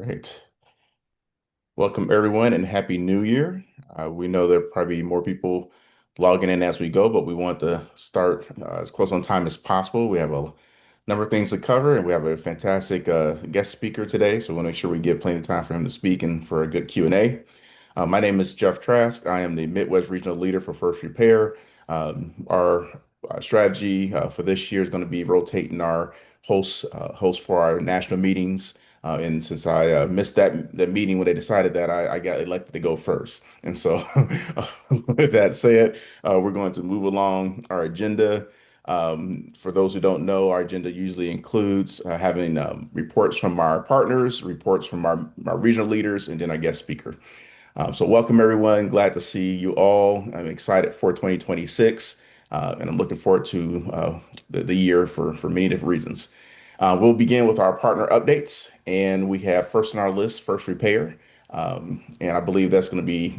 Right. Welcome, everyone, and Happy New Year. We know there'll probably be more people logging in as we go, but we want to start as close on time as possible. We have a number of things to cover, and we have a fantastic guest speaker today, so we want to make sure we give plenty of time for him to speak and for a good Q&A. My name is Jeff Trask. I am the Midwest Regional Leader for First Repair. Our strategy for this year is going to be rotating our hosts for our national meetings. And since I missed that meeting when they decided that, I got elected to go first. And so, with that said, we're going to move along our agenda. For those who don't know, our agenda usually includes having reports from our partners, reports from our regional leaders, and then our guest speaker. So welcome everyone. Glad to see you all. I'm excited for 2026, and I'm looking forward to the year for many different reasons. We'll begin with our partner updates, and we have first on our list, First Repair, and I believe that's going to be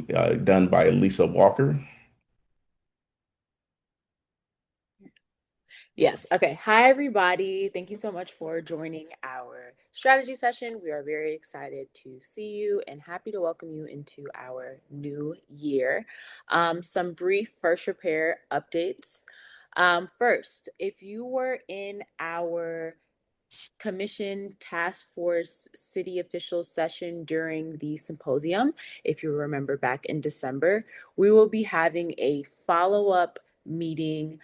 done by Lisa Walker. Yes. Okay. Hi, everybody. Thank you so much for joining our strategy session. We are very excited to see you and happy to welcome you into our new year. Some brief first repair updates. First, if you were in our commission task force city official session during the symposium, if you remember back in December, we will be having a follow-up meeting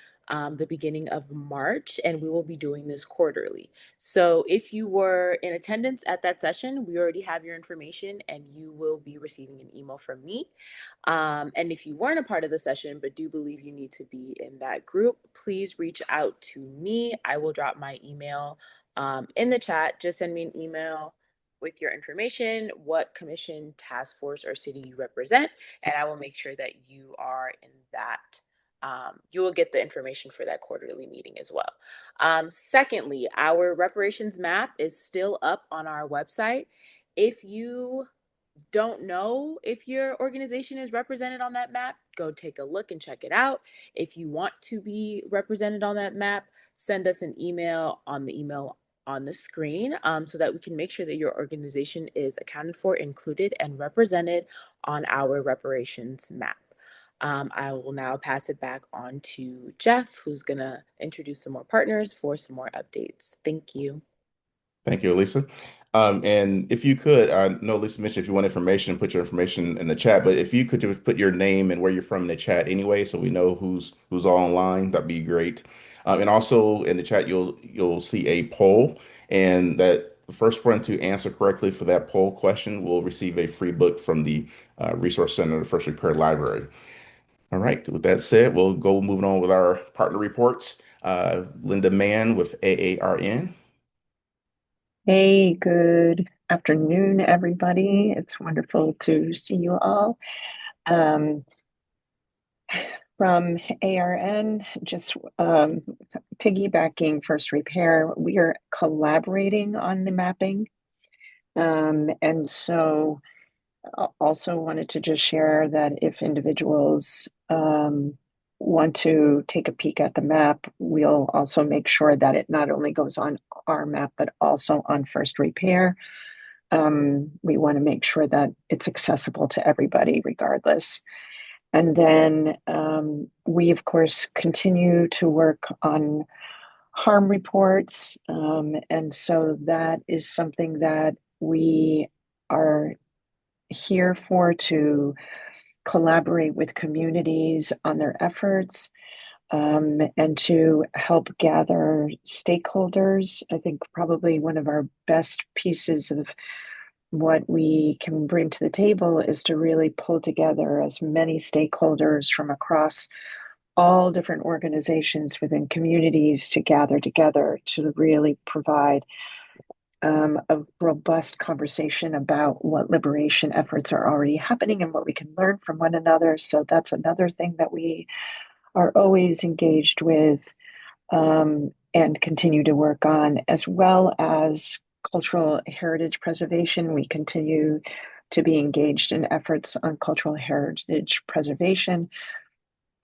the beginning of March, and we will be doing this quarterly. So if you were in attendance at that session, we already have your information and you will be receiving an email from me. And if you weren't a part of the session but do believe you need to be in that group, please reach out to me. I will drop my email in the chat. Just send me an email with your information, what commission, task force, or city you represent, and I will make sure that you are in that. You will get the information for that quarterly meeting as well. Secondly, our reparations map is still up on our website. If you don't know if your organization is represented on that map, go take a look and check it out. If you want to be represented on that map, send us an email on the email on the screen so that we can make sure that your organization is accounted for, included, and represented on our reparations map. I will now pass it back on to Jeff, who's going to introduce some more partners for some more updates. Thank you. Thank you, Elisa. And if you could, I know Lisa mentioned if you want information, put your information in the chat, but if you could just put your name and where you're from in the chat anyway, so we know who's all online, that'd be great. And also in the chat, you'll see a poll, and that the first one to answer correctly for that poll question will receive a free book from the Resource Center, the First Repair Library. All right. With that said, we'll go moving on with our partner reports. Linda Mann with AARN. Hey, good afternoon, everybody. It's wonderful to see you all. Um, from ARN, just piggybacking First Repair, we are collaborating on the mapping. And so also wanted to just share that if individuals want to take a peek at the map, we'll also make sure that it not only goes on our map, but also on First Repair. We want to make sure that it's accessible to everybody regardless. And then we, of course, continue to work on harm reports. And so that is something that we are here for to collaborate with communities on their efforts and to help gather stakeholders. I think probably one of our best pieces of what we can bring to the table is to really pull together as many stakeholders from across all different organizations within communities to gather together to really provide a robust conversation about what liberation efforts are already happening and what we can learn from one another. So that's another thing that we are always engaged with and continue to work on, as well as cultural heritage preservation. We continue to be engaged in efforts on cultural heritage preservation.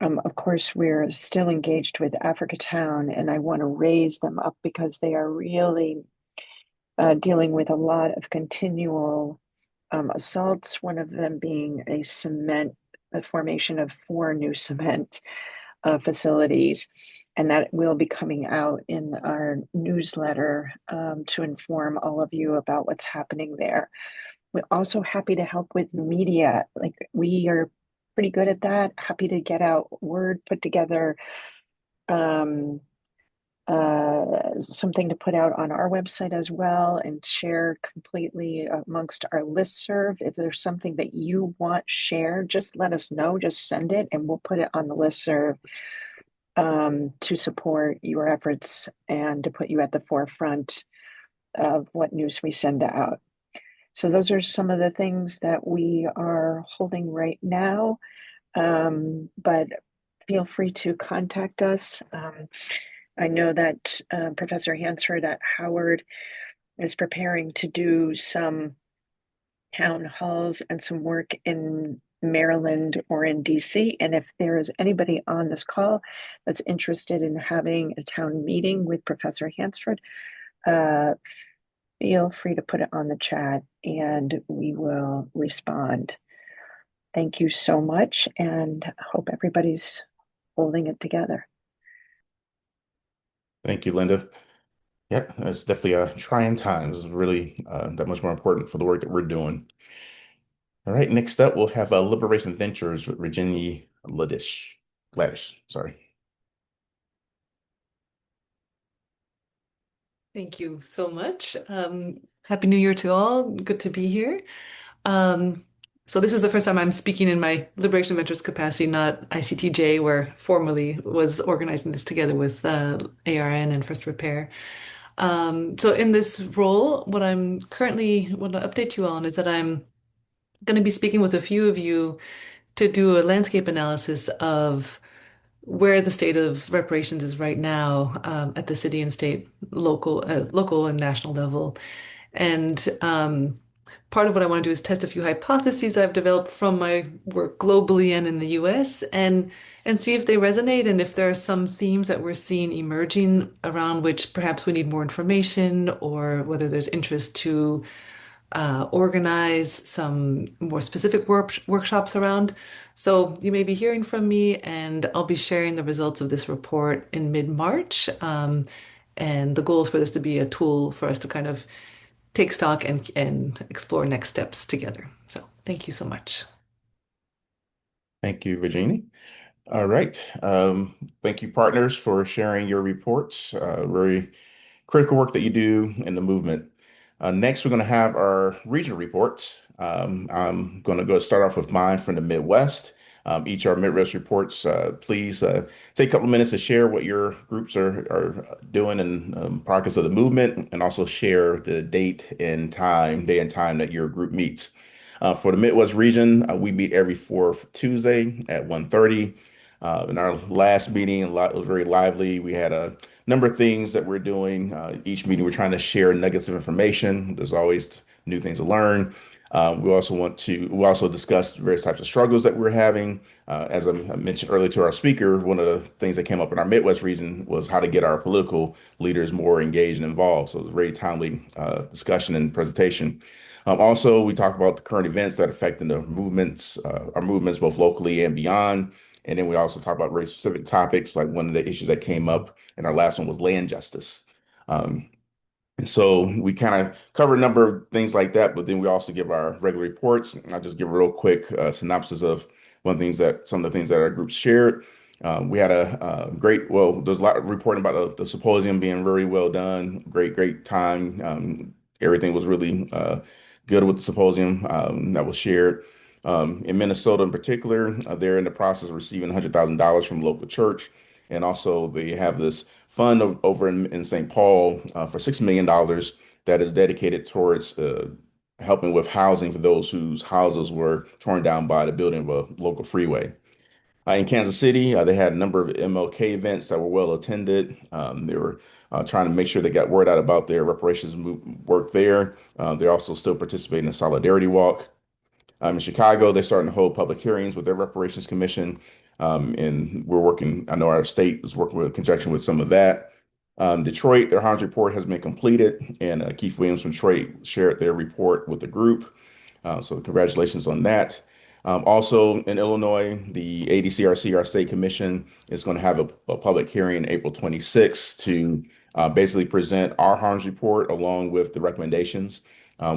Of course, we're still engaged with Africa Town, and I want to raise them up because they are really dealing with a lot of continual assaults, one of them being the formation of four new cement facilities. And that will be coming out in our newsletter to inform all of you about what's happening there. We're also happy to help with media. Like we are pretty good at that. Happy to get out word, put together um, something to put out on our website as well and share completely amongst our listserv. If there's something that you want shared, just let us know. Just send it and we'll put it on the listserv to support your efforts and to put you at the forefront of what news we send out. So those are some of the things that we are holding right now. But feel free to contact us. I know that Professor Hansford at Howard is preparing to do some town halls and some work in Maryland or in DC. And if there is anybody on this call that's interested in having a town meeting with Professor Hansford, uh, feel free to put it on the chat and we will respond. Thank you so much and hope everybody's holding it together. Thank you, Linda. Yeah, it's definitely trying times. It's really that much more important for the work that we're doing. All right, next up, we'll have Liberation Ventures with Virginia Gladish, sorry. Thank you so much. Happy New Year to all. Good to be here. Um, so this is the first time I'm speaking in my Liberation Ventures capacity, not ICTJ, where formerly was organizing this together with ARN and First Repair. So in this role, what I update you on is that I'm going to be speaking with a few of you to do a landscape analysis of where the state of reparations is right now at the city and state, local and national level. And part of what I want to do is test a few hypotheses I've developed from my work globally and in the US and see if they resonate and if there are some themes that we're seeing emerging around which perhaps we need more information or whether there's interest to organize some more specific workshops around. So you may be hearing from me, and I'll be sharing the results of this report in mid-March. And the goal is for this to be a tool for us to kind of take stock and explore next steps together. So thank you so much. Thank you, Virginia. All right. Thank you, partners, for sharing your reports. Very critical work that you do in the movement. Next, we're going to have our regional reports. I'm going to go start off with mine from the Midwest. Each of our Midwest reports, please take a couple of minutes to share what your groups are doing in progress of the movement, and also share the day and time that your group meets. For the Midwest region, we meet every fourth Tuesday at 1:30. In our last meeting, it was very lively. We had a number of things that we're doing. Each meeting, we're trying to share nuggets of information. There's always new things to learn. We also discussed various types of struggles that we're having. As I mentioned earlier to our speaker, one of the things that came up in our Midwest region was how to get our political leaders more engaged and involved. So it was a very timely discussion and presentation. Also, we talk about the current events that affect our movements both locally and beyond. And then we also talk about very specific topics, like one of the issues that came up in our last one was land justice. Um, and so we kind of cover a number of things like that, but then we also give our regular reports. And I'll just give a real quick synopsis of some of the things that our groups shared. We had there's a lot of reporting about the symposium being very well done. Great time. Everything was really good with the symposium that was shared. In Minnesota, in particular, they're in the process of receiving $100,000 from local church, and also they have this fund over in St. Paul for $6 million that is dedicated towards helping with housing for those whose houses were torn down by the building of a local freeway. In Kansas City, they had a number of MLK events that were well attended. They were trying to make sure they got word out about their work there. They're also still participating in a solidarity walk. In Chicago, they're starting to hold public hearings with their reparations commission. And I know our state is working with conjunction with some of that. Detroit, their Hans report has been completed, and Keith Williams from Detroit shared their report with the group. So congratulations on that. Also in Illinois, the ADCRC, our state commission, is going to have a public hearing April 26th to basically present our harms report along with the recommendations.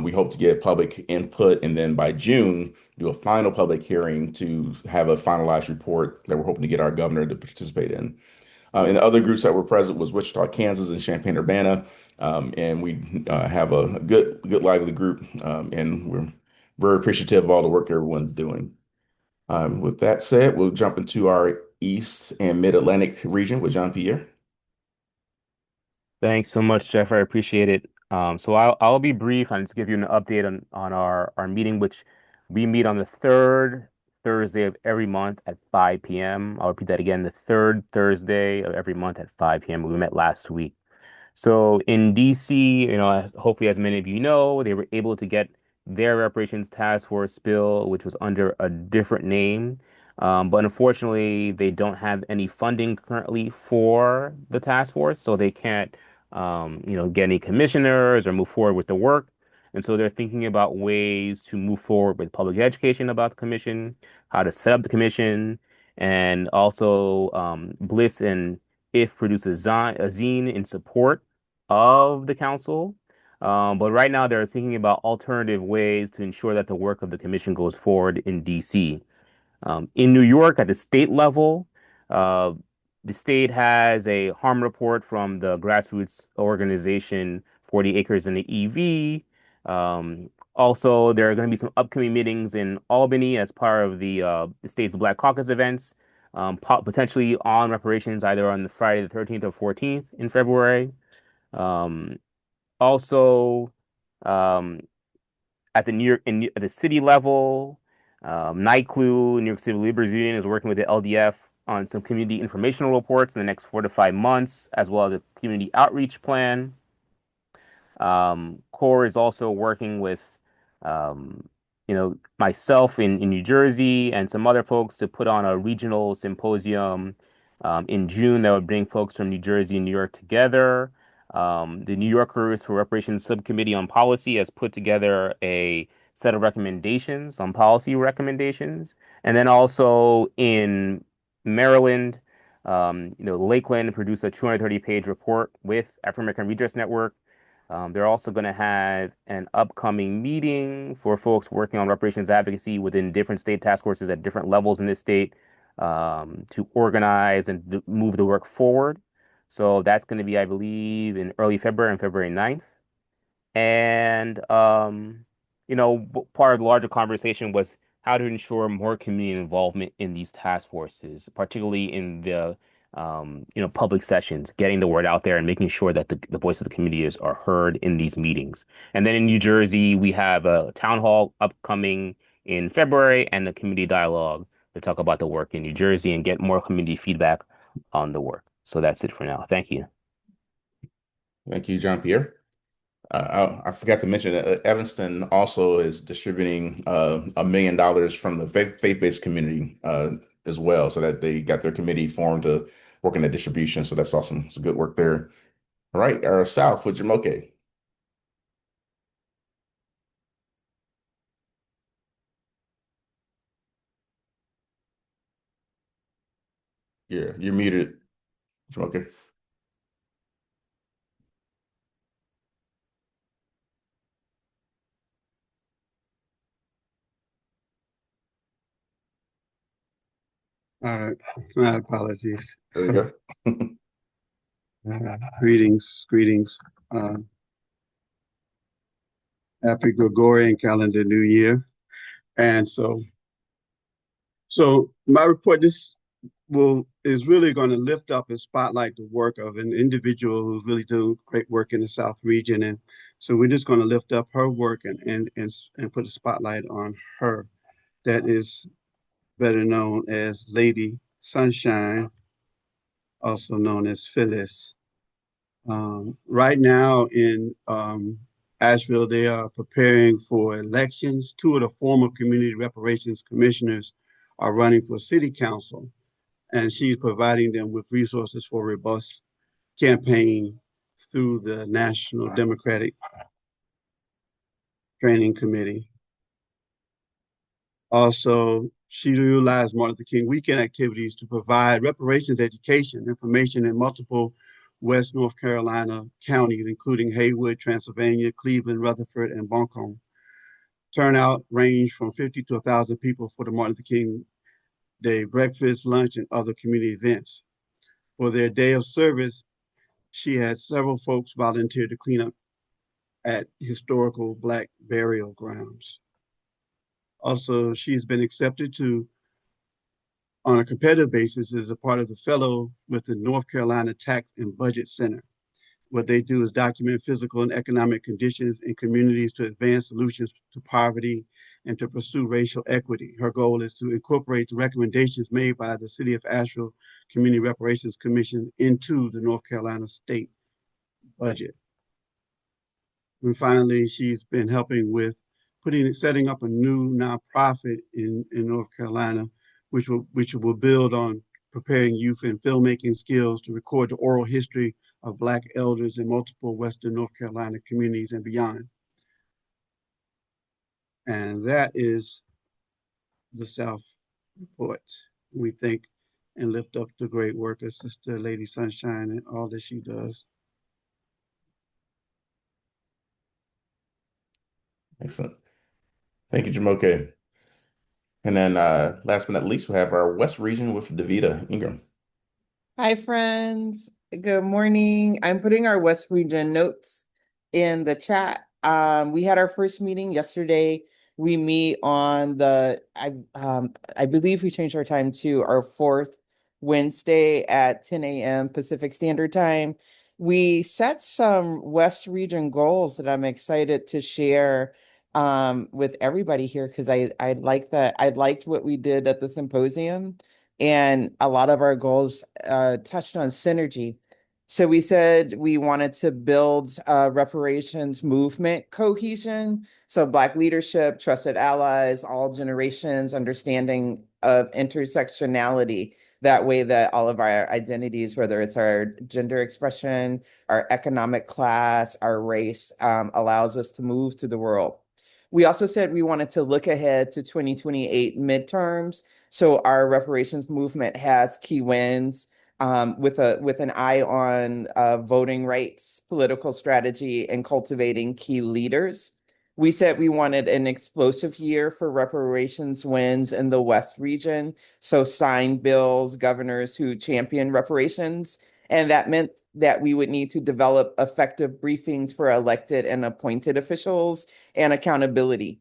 We hope to get public input and then by June do a final public hearing to have a finalized report that we're hoping to get our governor to participate in. And the other groups that were present was Wichita, Kansas, and Champaign-Urbana. And we have a good lively group, and we're very appreciative of all the work everyone's doing. With that said, we'll jump into our East and Mid-Atlantic region with Jean-Pierre. Thanks so much, Jeff. I appreciate it. So I'll be brief and just give you an update on our meeting, which we meet on the third Thursday of every month at 5 p.m. I'll repeat that again, the third Thursday of every month at 5 p.m. We met last week. So in DC, hopefully as many of you know, they were able to get their reparations task force bill, which was under a different name. But unfortunately, they don't have any funding currently for the task force, so they can't, get any commissioners or move forward with the work. And so they're thinking about ways to move forward with public education about the commission, how to set up the commission, and also Bliss and if produce a zine in support of the council. But right now, they're thinking about alternative ways to ensure that the work of the commission goes forward in DC. In New York, at the state level, uh, the state has a harm report from the grassroots organization 40 Acres in the EV. Also, there are going to be some upcoming meetings in Albany as part of the state's Black Caucus events, potentially on reparations, either on the Friday the 13th or 14th in February. Um, Also, um, at the New York at the city level, NYCLU, New York City Laborers Union, is working with the LDF on some community informational reports in the next 4 to 5 months, as well as a community outreach plan. CORE is also working with, um, myself in New Jersey and some other folks to put on a regional symposium in June that would bring folks from New Jersey and New York together. The New Yorkers for Reparations Subcommittee on Policy has put together a set of recommendations on policy recommendations. And then also in Maryland, Lakeland produced a 230-page report with African American Redress Network. They're also going to have an upcoming meeting for folks working on reparations advocacy within different state task forces at different levels in this state to organize and move the work forward. So that's going to be, I believe, in early February and February 9th. And, part of the larger conversation was how to ensure more community involvement in these task forces, particularly in the, public sessions, getting the word out there and making sure that the voice of the community are heard in these meetings. And then in New Jersey, we have a town hall upcoming in February and a community dialogue to talk about the work in New Jersey and get more community feedback on the work. So that's it for now. Thank you. Thank you, Jean-Pierre. I forgot to mention that Evanston also is distributing $1 million from the faith-based community as well, so that they got their committee formed to work in the distribution. So that's awesome. It's good work there. All right, our South with Jamoke. Yeah, you're muted, Jamoke. All right, my apologies. There you go. Greetings. Uh, Happy Gregorian calendar New Year. And so my report is really going to lift up and spotlight the work of an individual who's really doing great work in the South region. And so we're just going to lift up her work and put a spotlight on her. That is better known as Lady Sunshine, also known as Phyllis. Right now in Asheville, they are preparing for elections. Two of the former community reparations commissioners are running for city council, and she's providing them with resources for robust campaign through the National Democratic Training Committee. Also, she utilized Martin Luther King weekend activities to provide reparations education information in multiple West North Carolina counties, including Haywood, Transylvania, Cleveland, Rutherford, and Buncombe. Turnout ranged from 50 to 1,000 people for the Martin Luther King Day breakfast, lunch, and other community events. For their day of service, she had several folks volunteer to clean up at historical Black burial grounds. Also, she's been accepted to on a competitive basis as a part of the fellow with the North Carolina Tax and Budget Center. What they do is document physical and economic conditions in communities to advance solutions to poverty and to pursue racial equity. Her goal is to incorporate the recommendations made by the City of Asheville Community Reparations Commission into the North Carolina state budget. And finally, she's been helping with setting up a new nonprofit in North Carolina, which will build on preparing youth in filmmaking skills to record the oral history of Black elders in multiple Western North Carolina communities and beyond. And that is the South Report. We thank and lift up the great work of Sister Lady Sunshine and all that she does. Excellent. Thank you, Jamoke. And then last but not least, we have our West region with Davita Ingram. Hi, friends. Good morning. I'm putting our West Region notes in the chat. We had our first meeting yesterday. We meet on I believe we changed our time to our fourth Wednesday at 10 a.m. Pacific Standard Time. We set some West Region goals that I'm excited to share with everybody here because I like that. I liked what we did at the symposium. And a lot of our goals touched on synergy. So we said we wanted to build reparations movement cohesion. So Black leadership, trusted allies, all generations, understanding of intersectionality. That way that all of our identities, whether it's our gender expression, our economic class, our race, allows us to move through the world. We also said we wanted to look ahead to 2028 midterms. So our reparations movement has key wins with an eye on voting rights, political strategy, and cultivating key leaders. We said we wanted an explosive year for reparations wins in the West region. So sign bills, governors who champion reparations. And that meant that we would need to develop effective briefings for elected and appointed officials and accountability.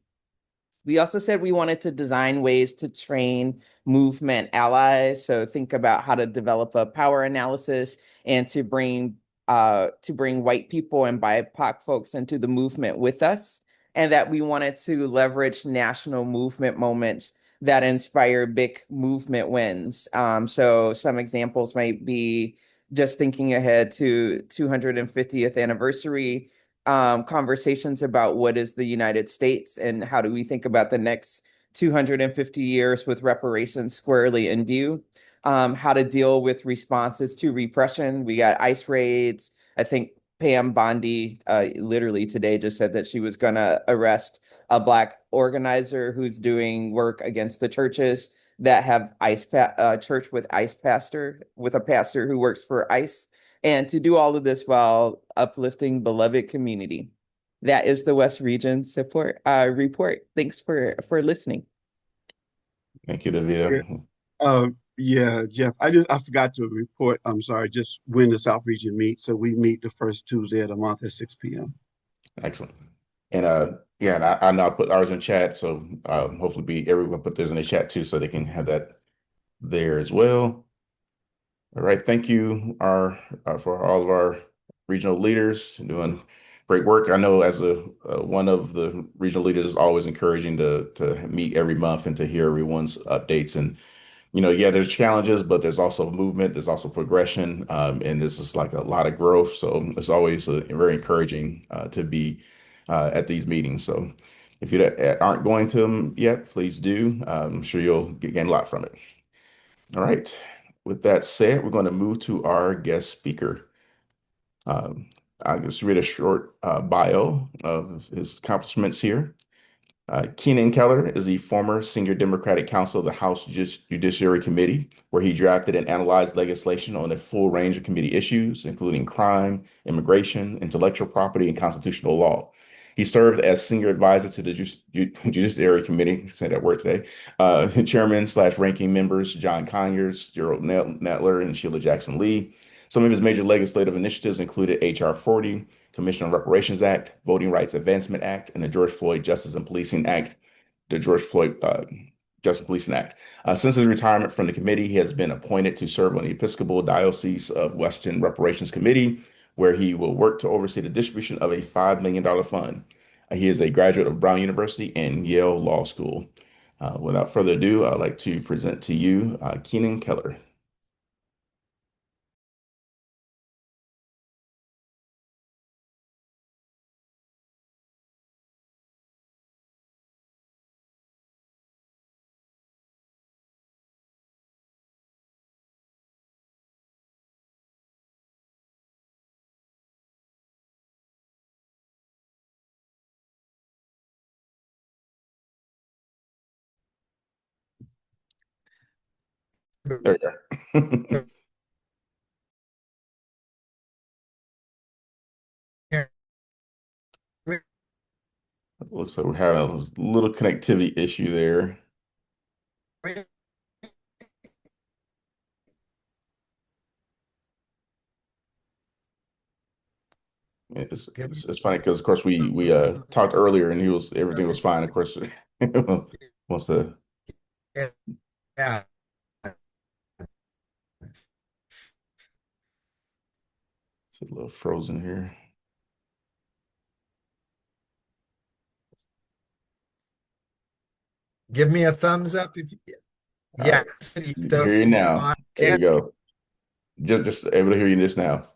We also said we wanted to design ways to train movement allies. So think about how to develop a power analysis and to bring white people and BIPOC folks into the movement with us. And that we wanted to leverage national movement moments that inspire big movement wins. So some examples might be just thinking ahead to 250th anniversary conversations about what is the United States and how do we think about the next 250 years with reparations squarely in view. How to deal with responses to repression. We got ICE raids. I think Pam Bondi literally today just said that she was going to arrest a Black organizer who's doing work against the churches that have church with a pastor who works for ICE, and to do all of this while uplifting beloved community. That is the West Region support report. Thanks for listening. Thank you, Davita. Yeah, Jeff, I forgot to report, I'm sorry, just when the South Region meets. So we meet the first Tuesday of the month at 6 p.m. Excellent. And yeah, and I know I put ours in chat, so hopefully everyone put theirs in the chat too, so they can have that there as well. All right, thank you for all of our regional leaders doing great work. I know as one of the regional leaders is always encouraging to meet every month and to hear everyone's updates. And yeah, there's challenges, but there's also movement, there's also progression, and this is like a lot of growth. So it's always very encouraging to be at these meetings. So if you aren't going to them yet, please do. I'm sure you'll gain a lot from it. All right. With that said, we're going to move to our guest speaker. Um, I'll just read a short bio of his accomplishments here. Keenan Keller is the former senior Democratic counsel of the House Judiciary Committee, where he drafted and analyzed legislation on a full range of committee issues, including crime, immigration, intellectual property, and constitutional law. He served as senior advisor to the Judiciary Committee, say that word today, chairman slash ranking members John Conyers, Gerald Netler, and Sheila Jackson Lee. Some of his major legislative initiatives included H.R. 40, Commission on Reparations Act, Voting Rights Advancement Act, and the George Floyd Justice and Policing Act, the George Floyd Justice and Policing Act. Since his retirement from the committee, he has been appointed to serve on the Episcopal Diocese of Western Reparations Committee, where he will work to oversee the distribution of a $5 million fund. He is a graduate of Brown University and Yale Law School. Without further ado, I'd like to present to you Keenan Keller. There you go. Looks like we're having a little connectivity issue there. It's funny because of course we talked earlier and he was everything was fine. Of course, wants to Yeah. it's a little frozen here. Give me a thumbs up if you, All right, yes, he's still hear you now. on. There you go. Just able to hear you just now.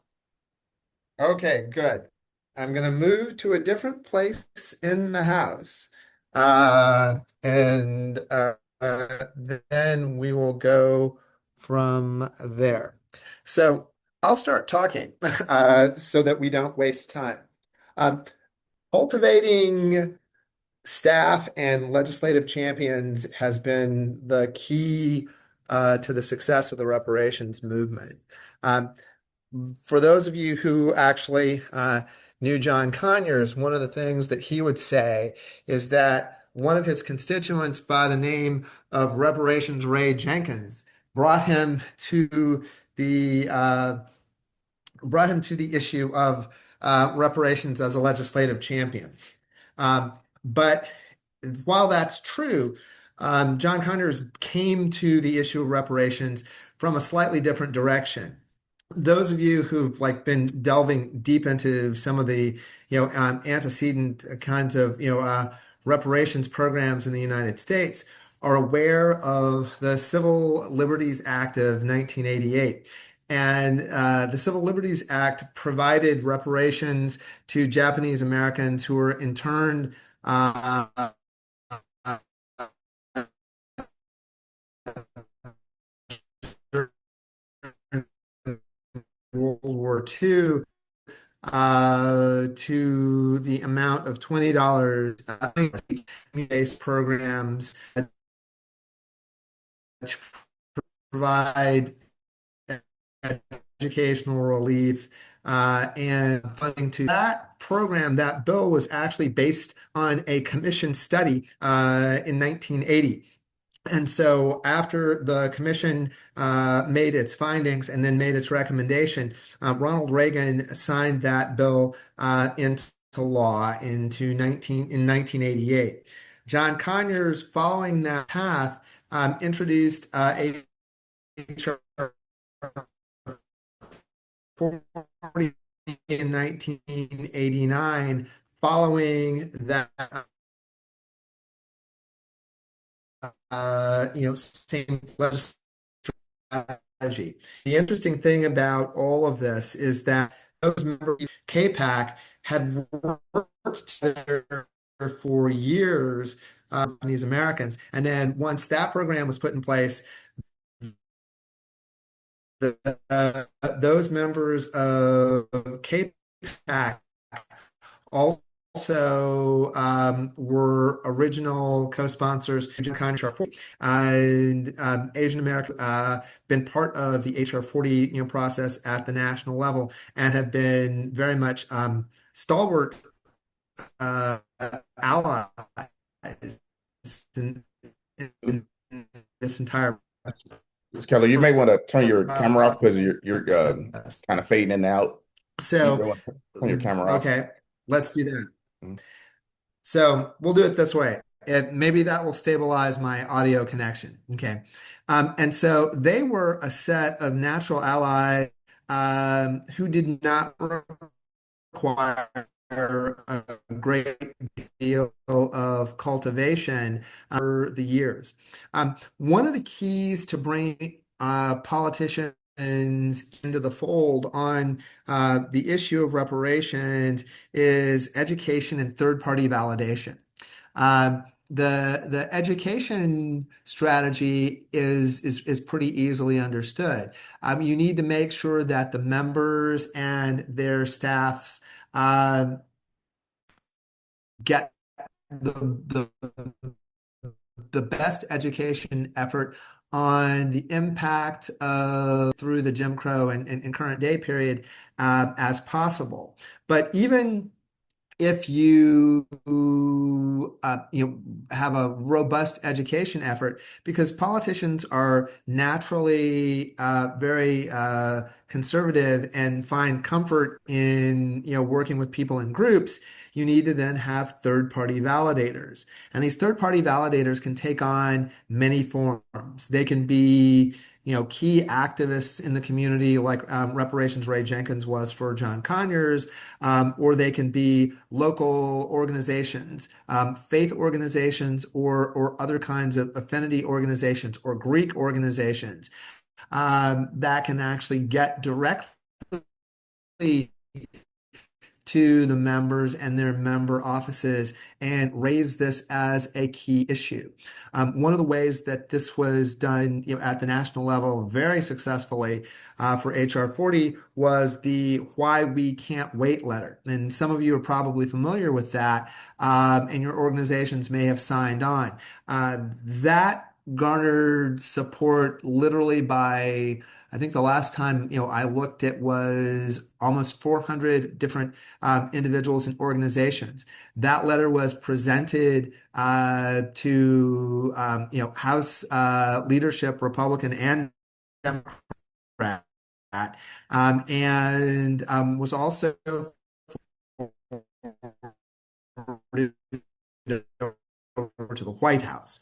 Okay, good. I'm going to move to a different place in the house. And then we will go from there. So I'll start talking so that we don't waste time. Um, Cultivating staff and legislative champions has been the key to the success of the reparations movement. Um, for those of you who actually knew John Conyers, one of the things that he would say is that one of his constituents by the name of Reparations Ray Jenkins brought him to the issue of reparations as a legislative champion. But while that's true, John Conyers came to the issue of reparations from a slightly different direction. Those of you who've been delving deep into some of the antecedent kinds of reparations programs in the United States are aware of the Civil Liberties Act of 1988. And the Civil Liberties Act provided reparations to Japanese Americans who were interned during World War II to the amount of $20 based programs to provide educational relief and funding to that program. That bill was actually based on a commission study in 1980. And so after the commission made its findings and then made its recommendation, Ronald Reagan signed that bill into law in 1988. John Conyers, following that path, introduced H.R. 40 in 1989, following that same legislative strategy. The interesting thing about all of this is that those members of KPAC had worked together for years on these Americans. And then once that program was put in place, those members of KPAC also were original co-sponsors of HR 40, and Asian American been part of the HR 40 process at the national level and have been very much stalwart uh, allies in, in this entire Kelly, you may want to turn your camera off because you're process. kind of fading in and out. You may So, want to turn your camera off. okay, let's do that. Mhm. So we'll do it this way. Maybe that will stabilize my audio connection. Okay. And so they were a set of natural allies who did not require a great deal of cultivation over the years. One of the keys to bring politicians into the fold on the issue of reparations is education and third-party validation. The education strategy is pretty easily understood. You need to make sure that the members and their staffs get the the best education effort on the impact of through the Jim Crow and current day period as possible. But even if you have a robust education effort, because politicians are naturally very conservative and find comfort in working with people in groups, you need to then have third-party validators, and these third-party validators can take on many forms. They can be key activists in the community, like Reparations Ray Jenkins was for John Conyers, or they can be local organizations, faith organizations, or other kinds of affinity organizations or Greek organizations that can actually get directly to the members and their member offices and raise this as a key issue. One of the ways that this was done, at the national level very successfully for HR 40 was the "Why We Can't Wait" letter. And some of you are probably familiar with that, and your organizations may have signed on. That garnered support literally by, I think the last time I looked, it was almost 400 different individuals and organizations. That letter was presented to House leadership, Republican and Democrat, and was also forwarded over to the White House.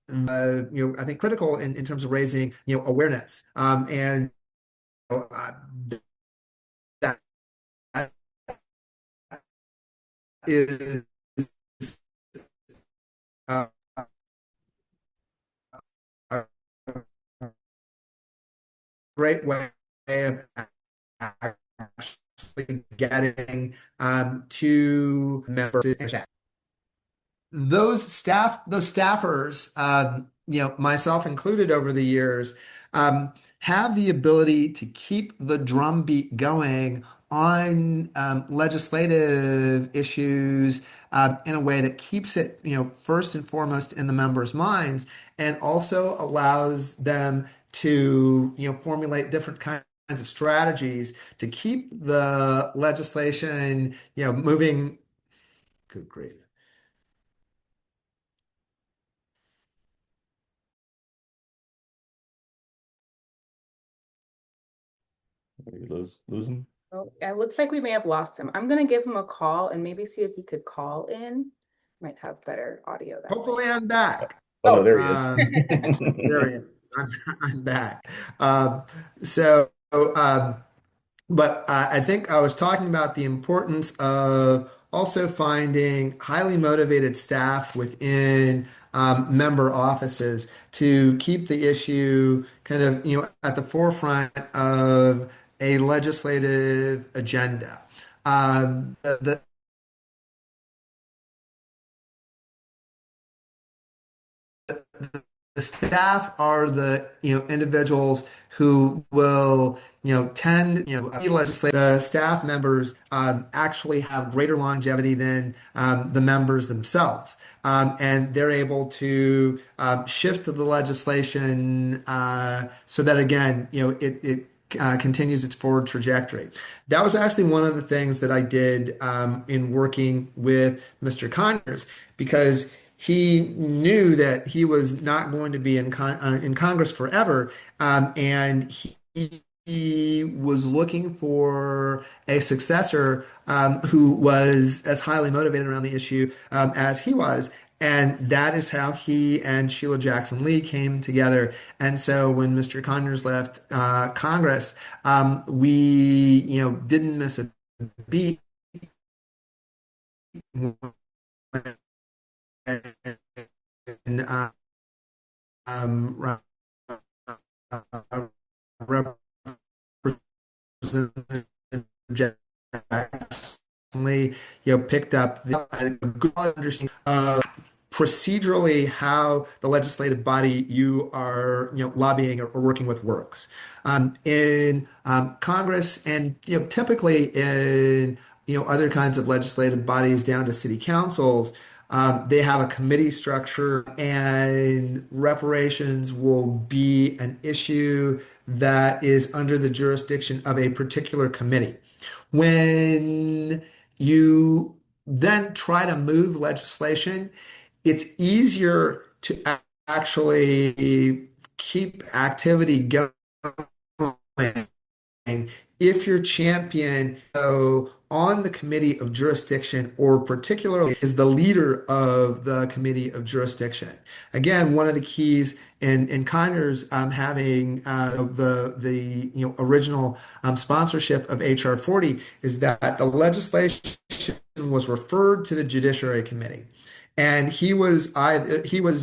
I think critical in terms of raising awareness, and uh, that is uh, a great way of actually getting to members. Those staffers, myself included over the years, have the ability to keep the drumbeat going on legislative issues in a way that keeps it, first and foremost in the members' minds, and also allows them to, formulate different kinds of strategies to keep the legislation, moving. Good grief. You lose him. Oh, it looks like we may have lost him. I'm going to give him a call and maybe see if he could call in. Might have better audio that way. Hopefully I'm back. Oh no, Oh, there he is. There he is. I'm back. So, but I think I was talking about the importance of also finding highly motivated staff within member offices to keep the issue kind of, at the forefront of a legislative agenda. The the staff are the individuals who will tend legislate. The staff members actually have greater longevity than the members themselves, and they're able to shift to the legislation so that again it continues its forward trajectory. That was actually one of the things that I did in working with Mr. Conyers because he knew that he was not going to be in Congress forever, and he was looking for a successor who was as highly motivated around the issue as he was. And that is how he and Sheila Jackson Lee came together. And so when Mr. Conyers left Congress, we, didn't miss a beat when um, Representative Jackson Lee, picked up the good understanding of procedurally how the legislative body you are, lobbying or working with works. In Congress and, typically in, other kinds of legislative bodies down to city councils, they have a committee structure, and reparations will be an issue that is under the jurisdiction of a particular committee. When you then try to move legislation, it's easier to actually keep activity going if your champion on the committee of jurisdiction or particularly is the leader of the committee of jurisdiction. Again, one of the keys in Conyers having the original sponsorship of HR 40 is that the legislation was referred to the Judiciary Committee. And he was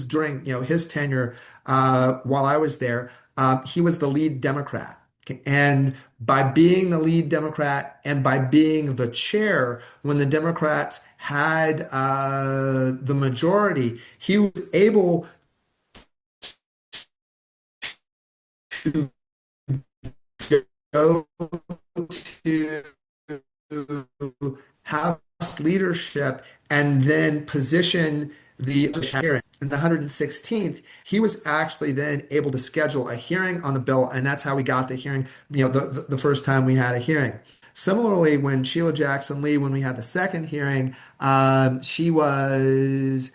during his tenure while I was there, he was the lead Democrat. And by being the lead Democrat and by being the chair, when the Democrats had the majority, he was able to go to House leadership and then position the hearing. In the 116th, he was actually then able to schedule a hearing on the bill, and that's how we got the hearing, the first time we had a hearing. Similarly, when Sheila Jackson Lee, when we had the second hearing, she was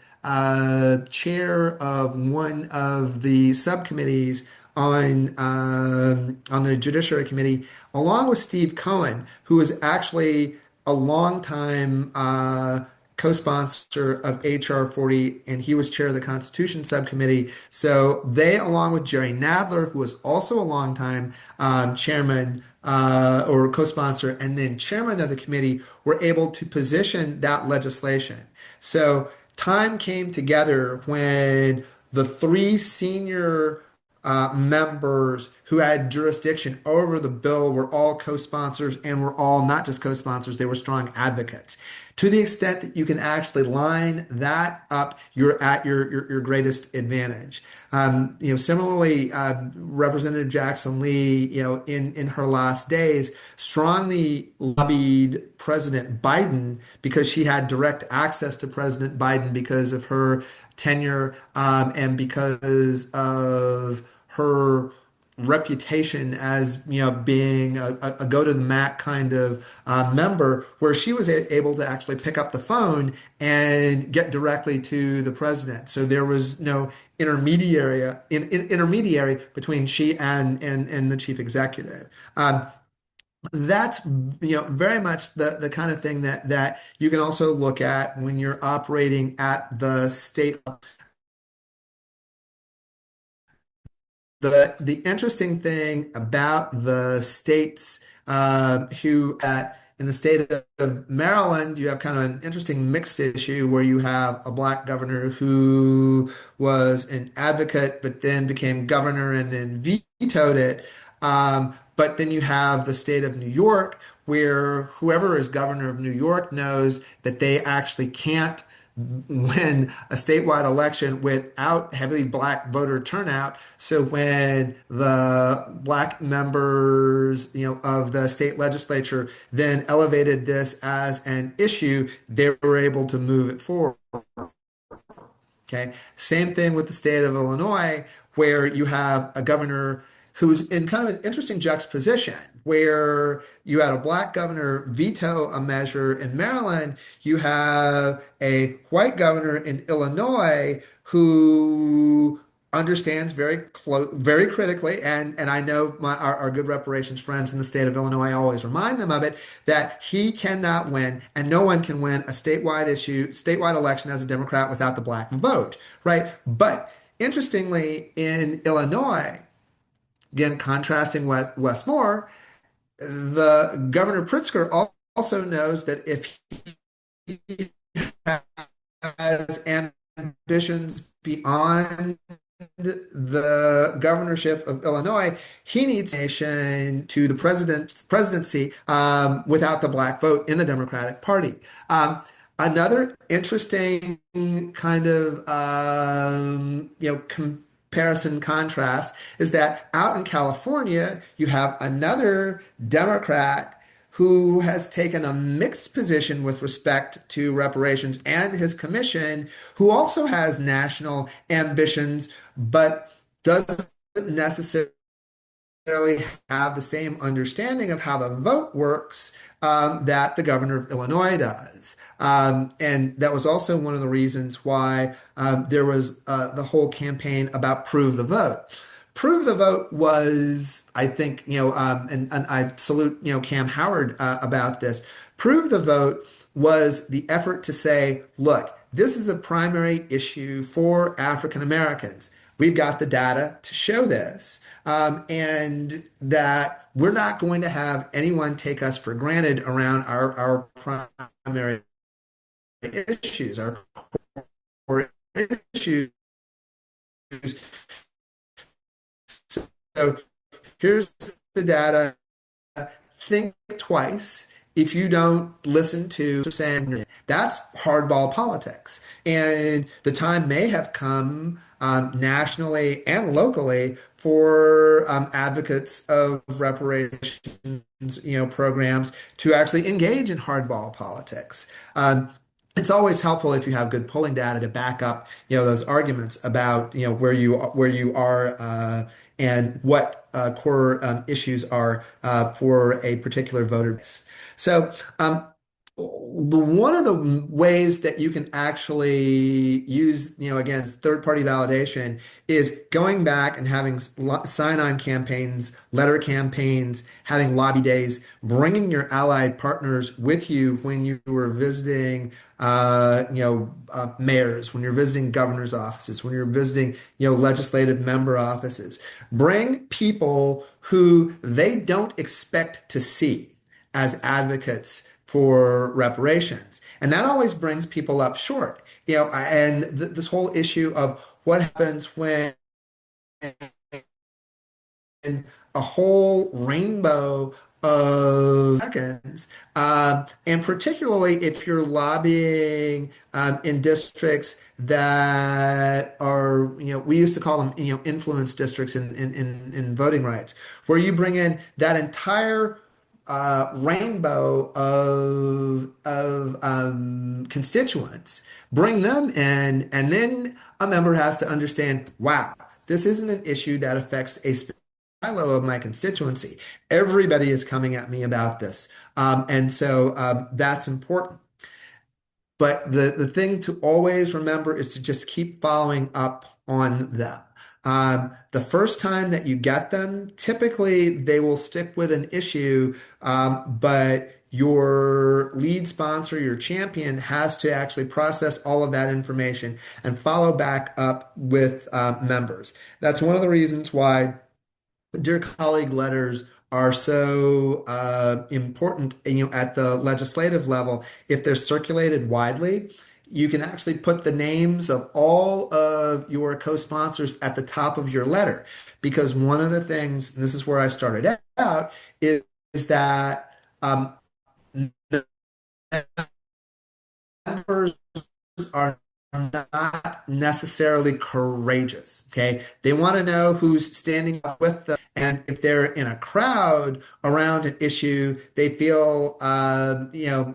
chair of one of the subcommittees on the Judiciary Committee, along with Steve Cohen, who was actually a longtime co-sponsor of HR 40, and he was chair of the Constitution Subcommittee. So they, along with Jerry Nadler, who was also a longtime chairman or co-sponsor, and then chairman of the committee, were able to position that legislation. So time came together when the three senior members who had jurisdiction over the bill were all co-sponsors and were all not just co-sponsors, they were strong advocates. To the extent that you can actually line that up, you're at your greatest advantage. Similarly, Representative Jackson Lee, in her last days, strongly lobbied President Biden because she had direct access to President Biden because of her tenure and because of her reputation as being a go to the mat kind of member, where she was able to actually pick up the phone and get directly to the president. So there was no intermediary between she and the chief executive. That's very much the kind of thing that you can also look at when you're operating at the state. The interesting thing about the states who in the state of Maryland, you have kind of an interesting mixed issue where you have a black governor who was an advocate, but then became governor and then vetoed it. But then you have the state of New York, where whoever is governor of New York knows that they actually can't win a statewide election without heavily black voter turnout. So when the black members, of the state legislature then elevated this as an issue, they were able to move it forward. Okay. Same thing with the state of Illinois, where you have a governor who's in kind of an interesting juxtaposition, where you had a black governor veto a measure in Maryland. You have a white governor in Illinois who understands very critically, and I know our good reparations friends in the state of Illinois always remind them of it, that he cannot win and no one can win a statewide election as a Democrat without the black vote, right? But interestingly, in Illinois, again, contrasting Westmore, the Governor Pritzker also knows that if he has ambitions beyond the governorship of Illinois, he needs nation to the presidency without the black vote in the Democratic Party. Another interesting kind of comparison contrast is that out in California, you have another Democrat who has taken a mixed position with respect to reparations and his commission, who also has national ambitions, but doesn't necessarily have the same understanding of how the vote works that the governor of Illinois does. And that was also one of the reasons why there was the whole campaign about Prove the Vote. Prove the Vote was, I think, and I salute, Cam Howard about this. Prove the Vote was the effort to say, look, this is a primary issue for African Americans. We've got the data to show this, and that we're not going to have anyone take us for granted around our primary issues, our core issues. So here's the data. Think twice if you don't listen to saying that's hardball politics. And the time may have come nationally and locally for advocates of reparations, programs to actually engage in hardball politics. It's always helpful if you have good polling data to back up, those arguments about, where you are and what core issues are for a particular voter base. So, one of the ways that you can actually use, again, third-party validation is going back and having sign-on campaigns, letter campaigns, having lobby days, bringing your allied partners with you when you were visiting, mayors, when you're visiting governor's offices, when you're visiting, legislative member offices. Bring people who they don't expect to see as advocates for reparations. And that always brings people up short. And this whole issue of what happens when a whole rainbow of seconds, and particularly if you're lobbying in districts that are, we used to call them, influence districts in voting rights, where you bring in that entire rainbow of constituents, bring them in, and then a member has to understand, wow, this isn't an issue that affects a silo of my constituency. Everybody is coming at me about this. And so that's important. But the thing to always remember is to just keep following up on them. The first time that you get them, typically they will stick with an issue, but your lead sponsor, your champion, has to actually process all of that information and follow back up with members. That's one of the reasons why Dear Colleague letters are so important, at the legislative level. If they're circulated widely, you can actually put the names of all of your co-sponsors at the top of your letter. Because one of the things, and this is where I started out, is that members are not necessarily courageous. Okay. They want to know who's standing up with them. And if they're in a crowd around an issue, they feel,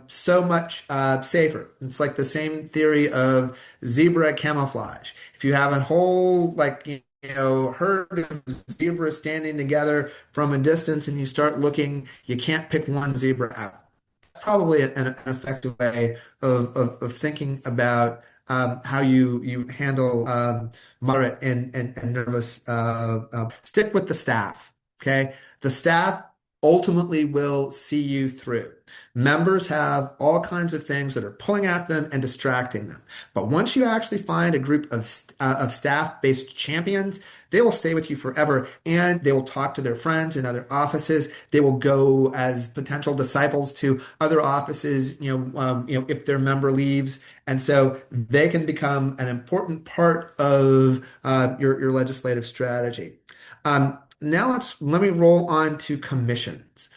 so much safer. It's like the same theory of zebra camouflage. If you have a whole, herd of zebras standing together from a distance and you start looking, you can't pick one zebra out. Probably an effective way of thinking about how you handle moderate and nervous. Stick with the staff, okay? The staff ultimately will see you through. Members have all kinds of things that are pulling at them and distracting them. But once you actually find a group of staff-based champions, they will stay with you forever, and they will talk to their friends in other offices. They will go as potential disciples to other offices, if their member leaves. And so they can become an important part of your legislative strategy. Now let me roll on to commissions.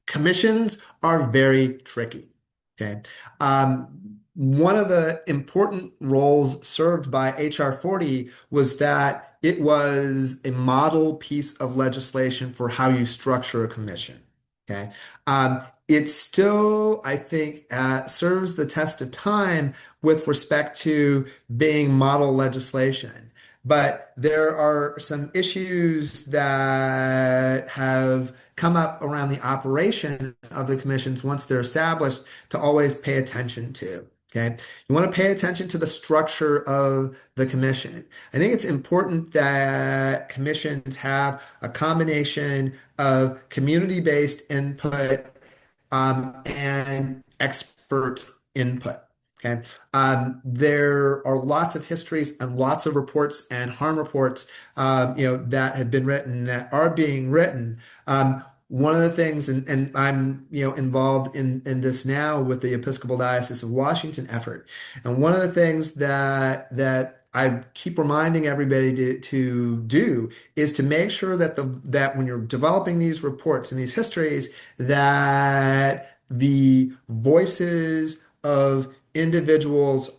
Commissions are very tricky. Okay. One of the important roles served by HR 40 was that it was a model piece of legislation for how you structure a commission. Okay. It still, I think, serves the test of time with respect to being model legislation. But there are some issues that have come up around the operation of the commissions once they're established to always pay attention to. Okay. You want to pay attention to the structure of the commission. I think it's important that commissions have a combination of community-based input and expert input. Okay. There are lots of histories and lots of reports and harm reports, that have been written that are being written. One of the things, and I'm, involved in this now with the Episcopal Diocese of Washington effort. And one of the things that I keep reminding everybody to do is to make sure that when you're developing these reports and these histories, that the voices of individuals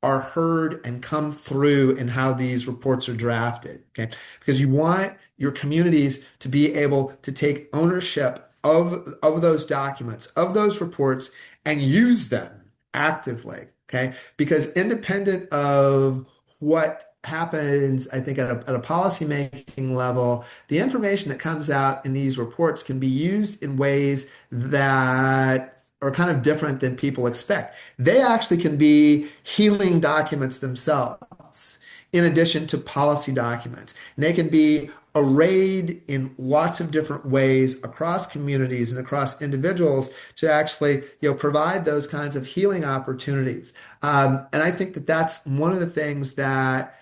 are heard and come through in how these reports are drafted. Okay. Because you want your communities to be able to take ownership of those documents, of those reports, and use them actively. Okay. Because independent of what happens, I think, at a policy making level, the information that comes out in these reports can be used in ways that are kind of different than people expect. They actually can be healing documents themselves, in addition to policy documents. And they can be arrayed in lots of different ways across communities and across individuals to actually, provide those kinds of healing opportunities. And I think that that's one of the things that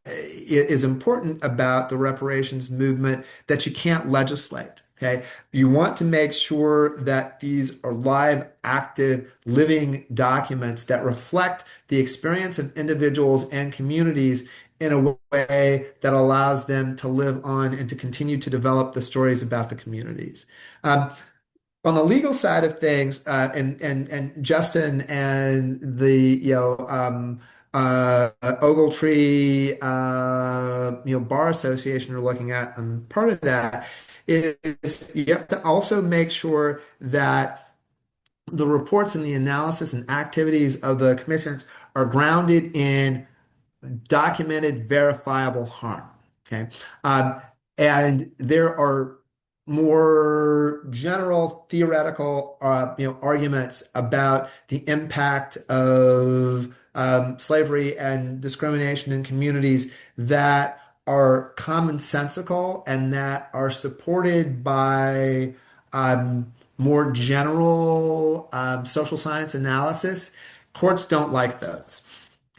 is important about the reparations movement that you can't legislate. Okay. You want to make sure that these are live, active, living documents that reflect the experience of individuals and communities in a way that allows them to live on and to continue to develop the stories about the communities. On the legal side of things, and Justin and the Ogletree Bar Association are looking at, and part of that is you have to also make sure that the reports and the analysis and activities of the commissions are grounded in documented, verifiable harm. Okay. Um, and there are more general theoretical, arguments about the impact of slavery and discrimination in communities that are commonsensical and that are supported by more general social science analysis. Courts don't like those.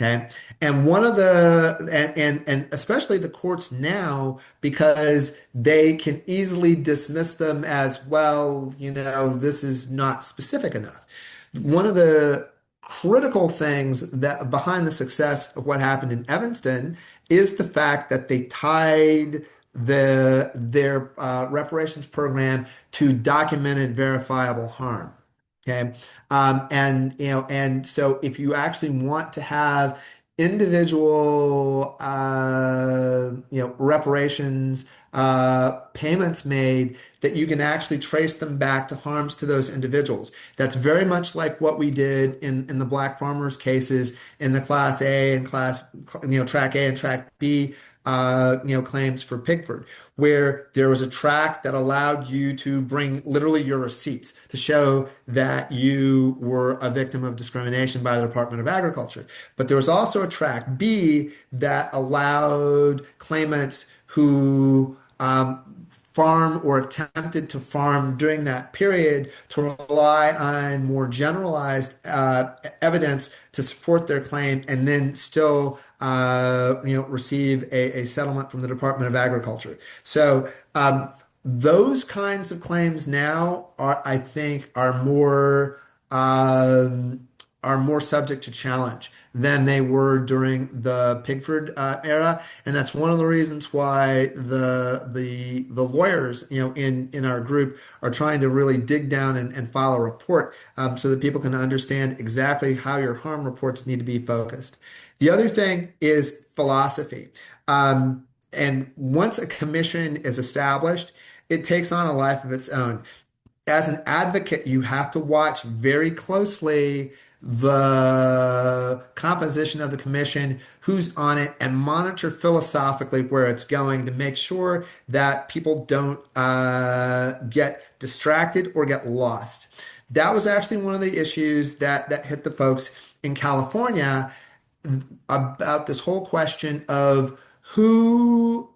Okay. And one of the, and especially the courts now, because they can easily dismiss them as, well, this is not specific enough. One of the critical things that behind the success of what happened in Evanston is the fact that they tied their reparations program to documented verifiable harm. Okay. And so if you actually want to have individual, reparations, payments made that you can actually trace them back to harms to those individuals. That's very much like what we did in the black farmers cases in the class A and track A and track B, claims for Pigford, where there was a track that allowed you to bring literally your receipts to show that you were a victim of discrimination by the Department of Agriculture. But there was also a track B that allowed claimants who farm or attempted to farm during that period to rely on more generalized evidence to support their claim and then still receive a settlement from the Department of Agriculture. So those kinds of claims now I think, are more subject to challenge than they were during the Pigford era, and that's one of the reasons why the lawyers, in our group are trying to really dig down and file a report, so that people can understand exactly how your harm reports need to be focused. The other thing is philosophy. And once a commission is established, it takes on a life of its own. As an advocate, you have to watch very closely the composition of the commission, who's on it, and monitor philosophically where it's going to make sure that people don't get distracted or get lost. That was actually one of the issues that hit the folks in California about this whole question of who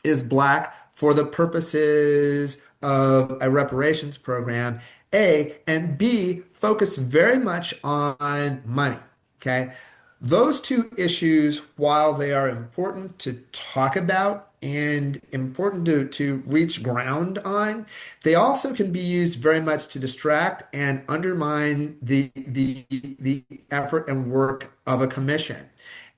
is black for the purposes of a reparations program, A, and B, focused very much on money. Okay. Those two issues, while they are important to talk about and important to reach ground on, they also can be used very much to distract and undermine the effort and work of a commission.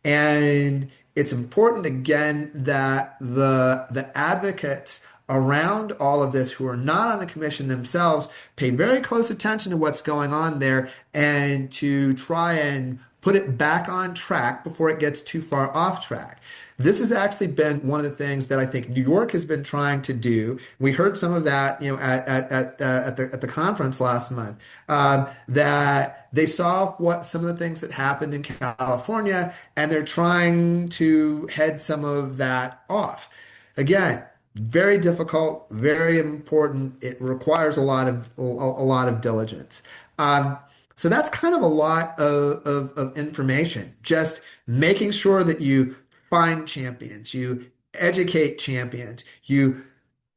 And it's important again that the advocates around all of this who are not on the commission themselves pay very close attention to what's going on there and to try and put it back on track before it gets too far off track. This has actually been one of the things that I think New York has been trying to do. We heard some of that, at the conference last month, that they saw what some of the things that happened in California, and they're trying to head some of that off. Again, very difficult, very important. It requires a lot of diligence. So that's kind of a lot of information. Just making sure that you find champions, you educate champions, you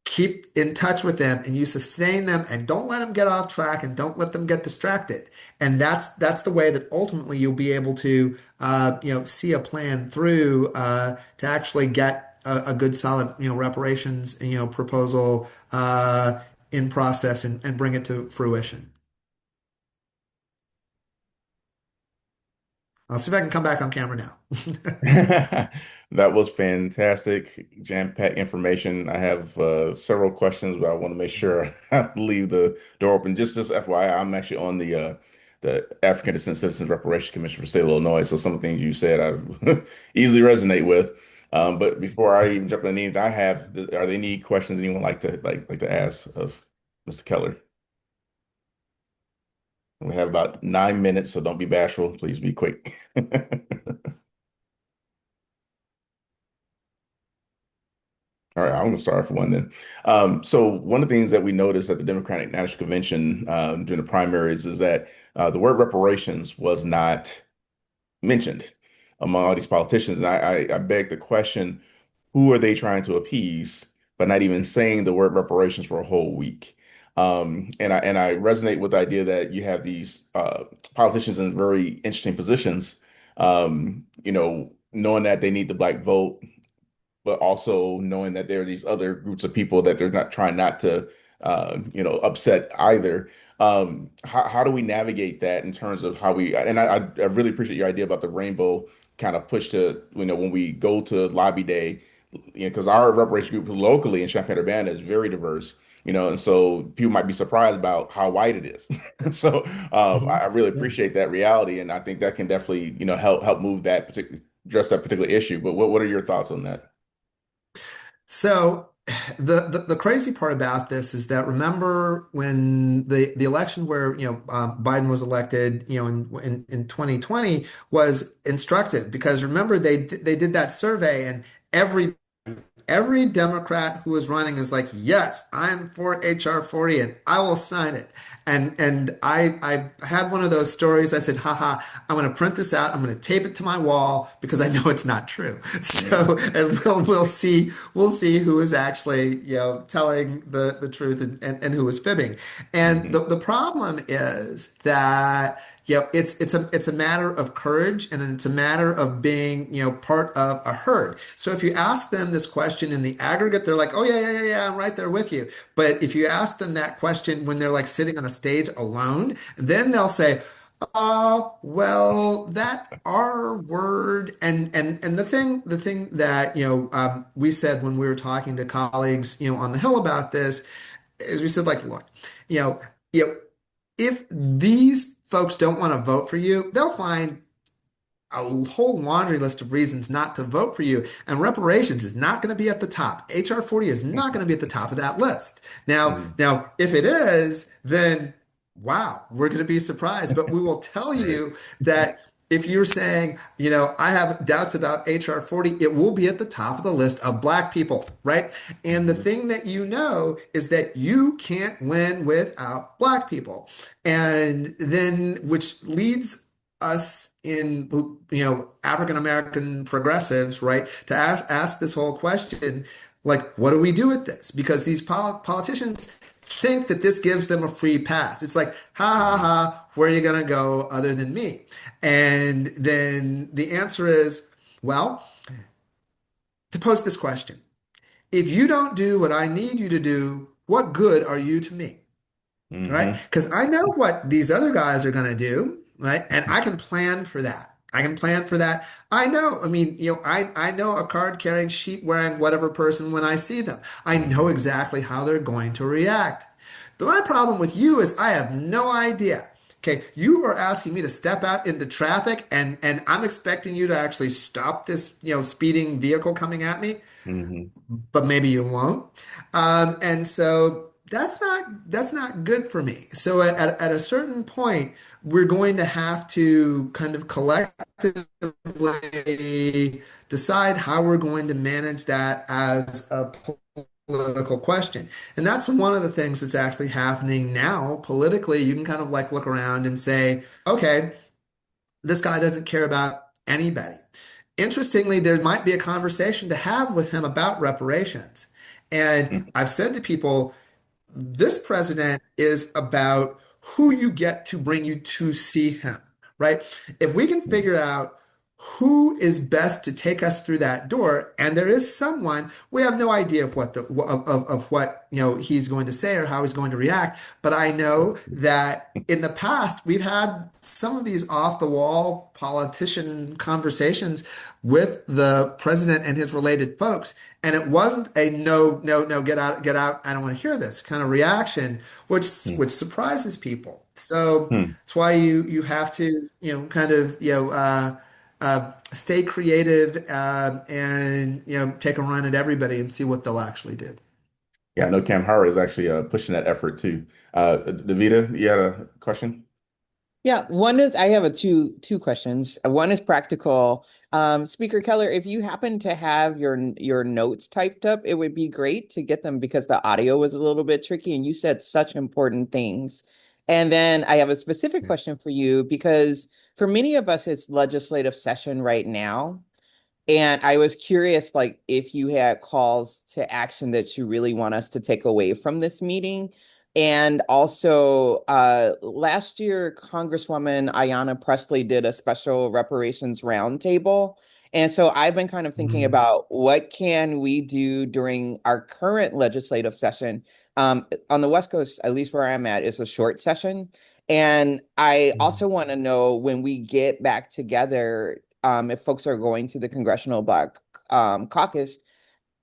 keep in touch with them and you sustain them and don't let them get off track and don't let them get distracted. And that's the way that ultimately you'll be able to see a plan through to actually get a good solid reparations proposal in process and bring it to fruition. I'll see if I can come back on camera now. That was fantastic, jam-packed information. I have several questions, but I want to make sure I leave the door open. Just FYI, I'm actually on the African Descent Citizens Reparations Commission for the State of Illinois, so some things you said I easily resonate with. But before I even jump in anything, are there any questions anyone like to ask of Mr. Keller? We have about 9 minutes, so don't be bashful. Please be quick. All right, I'm going to start for one then. So one of the things that we noticed at the Democratic National Convention during the primaries is that the word reparations was not mentioned among all these politicians. And I beg the question, who are they trying to appease by not even saying the word reparations for a whole week? And I resonate with the idea that you have these politicians in very interesting positions, knowing that they need the black vote, but also knowing that there are these other groups of people that they're not trying not to, upset either. How do we navigate that in terms of how we, and I really appreciate your idea about the rainbow kind of push to, when we go to lobby day, because our reparation group locally in Champaign-Urbana is very diverse. and so people might be surprised about how white it is. So I really Yeah. appreciate that reality, and I think that can definitely, help move that particular address that particular issue. But what are your thoughts on that? So the crazy part about this is that remember when the election where Biden was elected in 2020 was instructive because remember they did that survey and every Democrat who is running is like, yes, I'm for HR 40 and I will sign it. And I had one of those stories. I said, haha, I'm going to print this out. I'm going to tape it to my wall because I know it's not true. So, Hmm. and we'll see who is actually, telling the truth and who is fibbing. And Hmm. the problem is that it's a matter of courage and it's a matter of being, part of a herd. So if you ask them this question in the aggregate, they're like, oh yeah, yeah, yeah, yeah, I'm right there with you. But if you ask them that question when they're like sitting on a stage alone, then they'll say, oh, well, that R word and the thing that we said when we were talking to colleagues on the Hill about this is we said like, look, you know, you know, if these folks don't want to vote for you, they'll find a whole laundry list of reasons not to vote for you. And reparations is not going to be at the top. HR 40 is not going to be at the top of that list. Now, Hmm. now, if it is, then wow, we're going to be surprised. But we will tell Right. you that if you're saying, I have doubts about HR 40, it will be at the top of the list of black people, right? And the Hmm. thing that you know is that you can't win without black people. And then, which leads us in African American progressives, right, to ask this whole question, like, what do we do with this? Because these politicians think that this gives them a free pass. It's like, ha ha Hmm. ha, where are you going to go other than me? And then the answer is, well, to pose this question, if you don't do what I need you to do, what good are you to me? Right? Hmm. Because I know what these other guys are going to do, right? And I can plan for that. I can plan for that. I know, I mean, I know a card carrying, sheet wearing, whatever person when I see them. I know Hmm. exactly how they're going to react. But my problem with you is I have no idea. Okay, you are asking me to step out into traffic and I'm expecting you to actually stop this, speeding vehicle coming at me, Hmm. but maybe you won't. And so that's not good for me. So at a certain point, we're going to have to kind of collectively decide how we're going to manage that as a political question. And that's one of the things that's actually happening now politically. You can kind of like look around and say, okay, this guy doesn't care about anybody. Interestingly, there might be a conversation to have with him about reparations. And I've said to people, this president is about who you get to bring you to see him, right? If we can figure out who is best to take us through that door, and there is someone, we have no idea of what of what he's going to say or how he's going to react. But I know that in the past we've had some of these off the wall politician conversations with the president and his related folks. And it wasn't a no, no, no, get out, I don't want to hear this kind of reaction, which surprises people. So Hmm. that's why you have to, kind of, stay creative and take a run at everybody and see what they'll actually do. Yeah, I know Cam Howard is actually pushing that effort too. Davita, you had a question? Yeah, one is I have a two questions. One is practical. Speaker Keller, if you happen to have your notes typed up, it would be great to get them because the audio was a little bit tricky and you said such important things. And then I have a specific question for you because for many of us, it's legislative session right now. And I was curious, like, if you had calls to action that you really want us to take away from this meeting. And also, last year, Congresswoman Ayanna Pressley did a special reparations roundtable. And so I've been kind of thinking Mhm. about what can we do during our current legislative session. On the West Coast, at least where I'm at, is a short session. And I also want to know when we get back together if folks are going to the Congressional Black Caucus,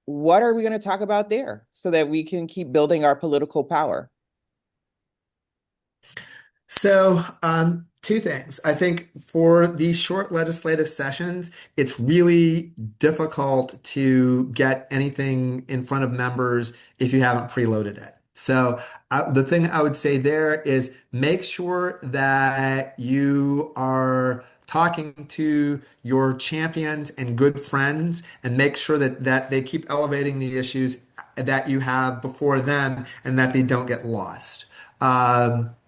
what are we going to talk about there so that we can keep building our political power? So, two things. I think for these short legislative sessions, it's really difficult to get anything in front of members if you haven't preloaded it. So, the thing I would say there is make sure that you are talking to your champions and good friends and make sure that they keep elevating the issues that you have before them and that they don't get lost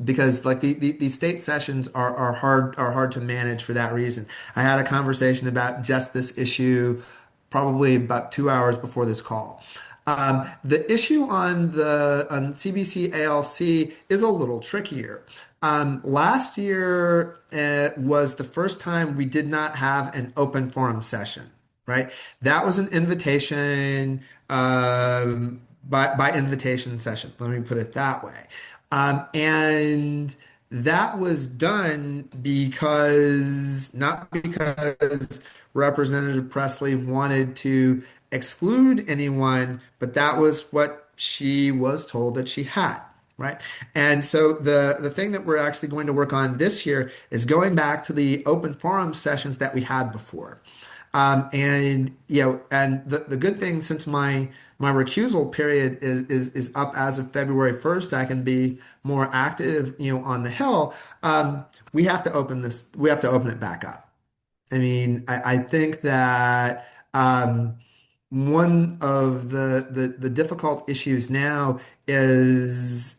because like these state sessions are hard to manage for that reason. I had a conversation about just this issue probably about 2 hours before this call. The issue on CBC ALC is a little trickier. Last year was the first time we did not have an open forum session, right? That was an invitation by invitation session. Let me put it that way. And that was done because, not because Representative Presley wanted to exclude anyone, but that was what she was told that she had. Right. And so the thing that we're actually going to work on this year is going back to the open forum sessions that we had before. And and the good thing since my recusal period is up as of February 1st, I can be more active, on the Hill. We have to open this. We have to open it back up. I mean, I think that one of the difficult issues now is,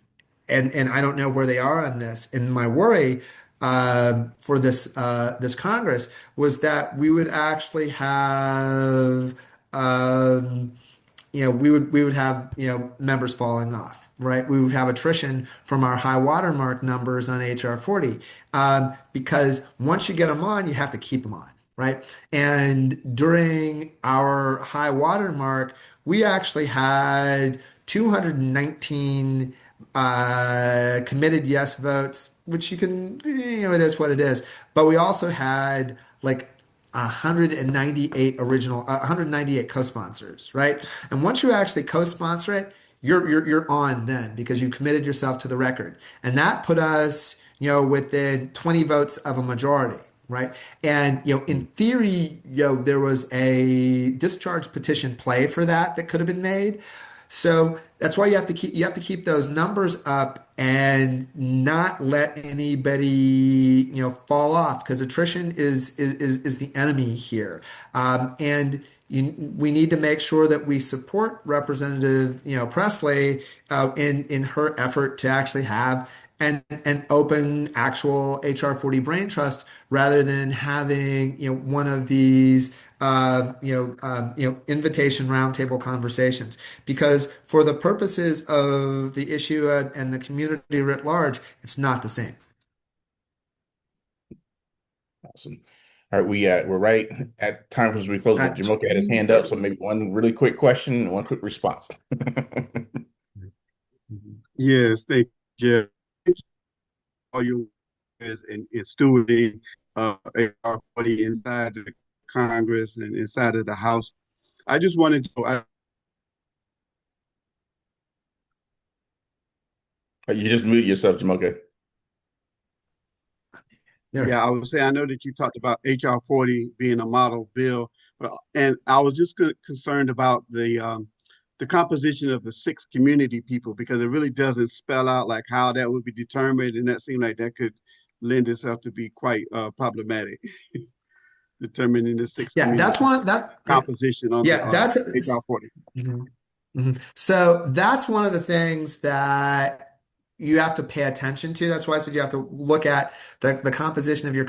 and I don't know where they are on this. And my worry for this Congress was that we would actually have we would have members falling off, right? We would have attrition from our high watermark numbers on HR 40 because once you get them on, you have to keep them on, right? And during our high watermark, we actually had 219 committed yes votes, which it is what it is. But we also had like 198 co-sponsors, right? And once you actually co-sponsor it, you're on then because you committed yourself to the record. And that put us, within 20 votes of a majority, right? And in theory, there was a discharge petition play for that could have been made. So that's why you have to keep those numbers up and not let anybody fall off because attrition is the enemy here. And we need to make sure that we support Representative Presley in her effort to actually have an open actual HR 40 brain trust rather than having one of these invitation roundtable conversations because for the purposes of the issue and the community writ large, it's not the same. Awesome. All right, we're right at time as we close, but Uh, Jamoke had his hand up, so maybe one really quick question and one quick response. Yes, thank you, Jeff. All your in stewarding AR 40 inside the Congress and inside of the House. I just wanted to, You just mute yourself, Jamoke. there. yeah, I would say I know that you talked about HR 40 being a model bill, and I was just concerned about the composition of the six community people because it really doesn't spell out like how that would be determined, and that seemed like that could lend itself to be quite problematic, determining the six Yeah, community that's one that composition on the yeah, that's HR 40. Mhm. So that's one of the things that you have to pay attention to. That's why I said you have to look at the composition of your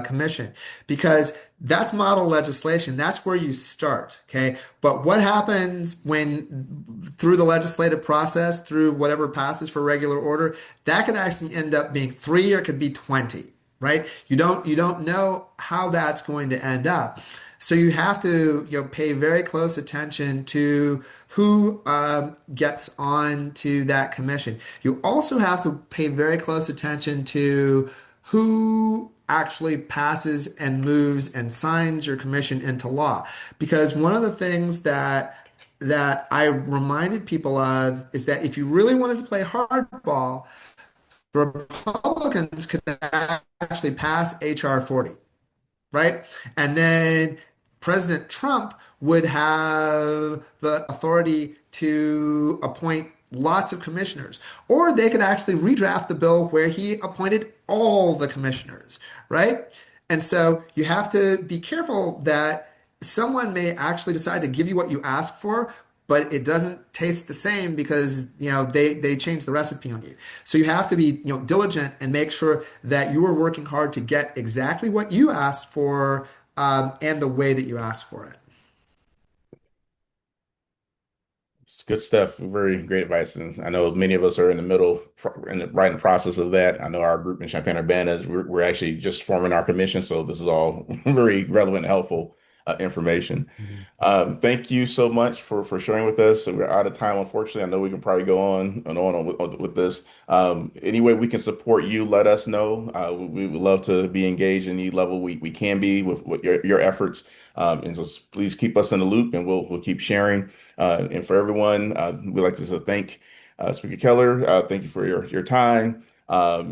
commission because that's model legislation. That's where you start. Okay. But what happens when through the legislative process, through whatever passes for regular order, that could actually end up being three or it could be 20, right? You don't know how that's going to end up. So you have to pay very close attention to who gets on to that commission. You also have to pay very close attention to who actually passes and moves and signs your commission into law. Because one of the things that I reminded people of is that if you really wanted to play hardball, Republicans could actually pass HR 40, right? And then President Trump would have the authority to appoint lots of commissioners, or they could actually redraft the bill where he appointed all the commissioners, right? And so you have to be careful that someone may actually decide to give you what you ask for, but it doesn't taste the same because they change the recipe on you. So you have to be diligent and make sure that you are working hard to get exactly what you asked for, and the way that you asked for it. It's good stuff. Very great advice. And I know many of us are in the middle, right in the process of that. I know our group in Champaign-Urbana we're actually just forming our commission. So this is all very relevant and helpful information. Mhm. Thank you so much for sharing with us. So we're out of time, unfortunately. I know we can probably go on and on with this. Any way we can support you, let us know. We would love to be engaged in any level we can be with your efforts. And just please keep us in the loop and we'll keep sharing. And for everyone, we'd like to thank Speaker Keller. Thank you for your time. I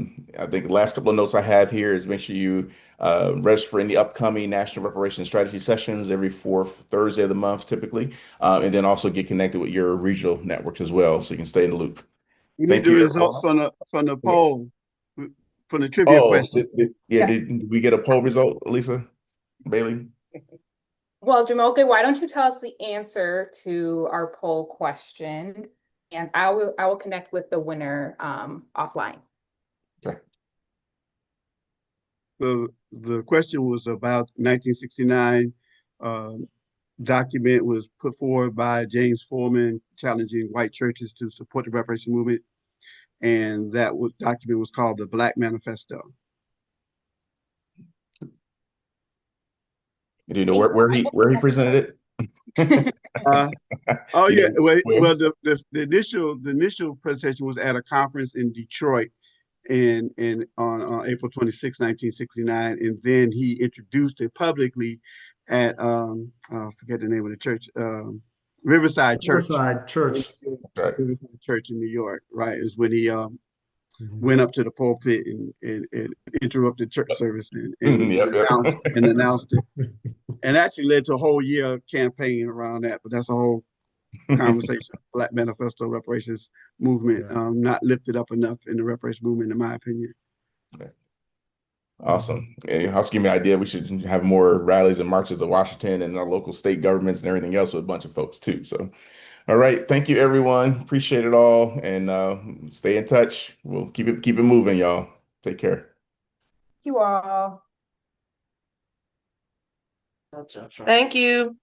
think the last couple of notes I have here is make sure you register for any upcoming National Reparations Strategy sessions every fourth Thursday of the month, typically, and then also get connected with your regional networks as well, so you can stay in the loop. We need Thank the you, results everyone. from the poll, from the trivia Oh, question. yeah, did we get a poll result, Lisa Bailey? Well, Jamoke, why don't you tell us the answer to our poll question, and I will connect with the winner offline. Okay. The question was about 1969 document was put forward by James Foreman challenging white churches to support the reparation movement, and that document was called the Black Manifesto. Do you know where he presented it? Oh You yeah, know well where? the initial presentation was at a conference in Detroit in on April 26, 1969, and then he introduced it publicly at I forget the name of the church, Riverside Church. Riverside Church. Right. Riverside Church in New York, right, is when he Mhm. went up to the pulpit and interrupted church service Yep, yep. and announced it. And actually led to a whole year campaign around that, but that's a whole conversation. Black Manifesto reparations movement, Yeah. not lifted up enough in the reparations movement, in my opinion. Awesome. Yeah, also give me an idea. We should have more rallies and marches to Washington and our local state governments and everything else with a bunch of folks too. So, all right. Thank you, everyone. Appreciate it all. And stay in touch. We'll keep it moving, y'all. Take care. You all. Thank you.